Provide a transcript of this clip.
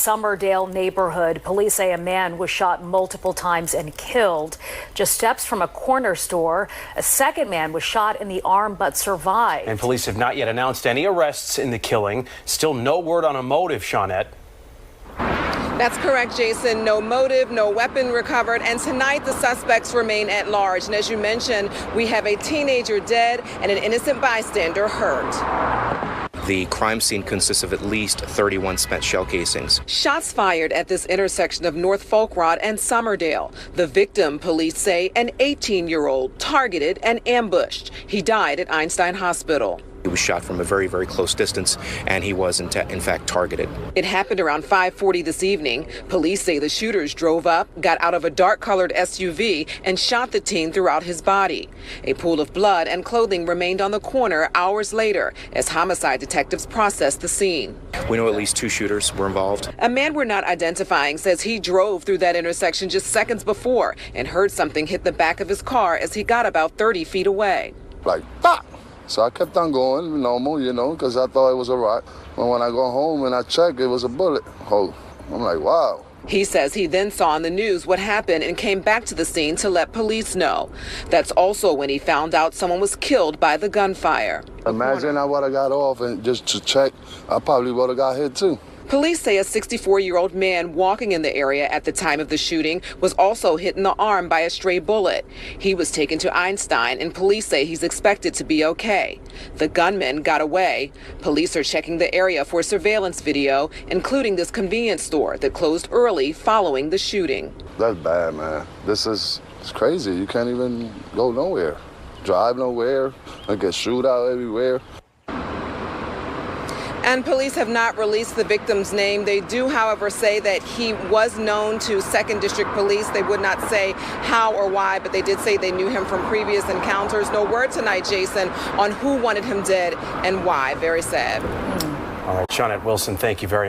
Summerdale neighborhood. Police say a man was shot multiple times and killed just steps from a corner store. A second man was shot in the arm but survived. And police have not yet announced any arrests in the killing. Still no word on a motive, Shawnette. That's correct, Jason. No motive, no weapon recovered, and tonight the suspects remain at large. And as you mentioned, we have a teenager dead and an innocent bystander hurt. The crime scene consists of at least 31 spent shell casings. Shots fired at this intersection of North Folk Rod and Summerdale. The victim, police say, an 18-year-old, targeted and ambushed. He died at Einstein Hospital. He was shot from a very, very close distance, and he was in fact targeted. It happened around 5:40 this evening. Police say the shooters drove up, got out of a dark-colored SUV, and shot the teen throughout his body. A pool of blood and clothing remained on the corner hours later as homicide detectives processed the scene. We know at least 2 shooters were involved. A man we're not identifying says he drove through that intersection just seconds before and heard something hit the back of his car as he got about 30 feet away. Like, bah! So I kept on going normal, because I thought it was all right. But when I go home and I check, it was a bullet hole. I'm like, wow. He says he then saw on the news what happened and came back to the scene to let police know. That's also when he found out someone was killed by the gunfire. Imagine I would have got off and just to check, I probably would have got hit too. Police say a 64-year-old man walking in the area at the time of the shooting was also hit in the arm by a stray bullet. He was taken to Einstein, and police say he's expected to be okay. The gunman got away. Police are checking the area for surveillance video, including this convenience store that closed early following the shooting. That's bad, man. It's crazy. You can't even go nowhere, drive nowhere, and get shoot out everywhere. And police have not released the victim's name. They do, however, say that he was known to 2nd District Police. They would not say how or why, but they did say they knew him from previous encounters. No word tonight, Jason, on who wanted him dead and why. Very sad. All right, Shawnette Wilson, thank you very much.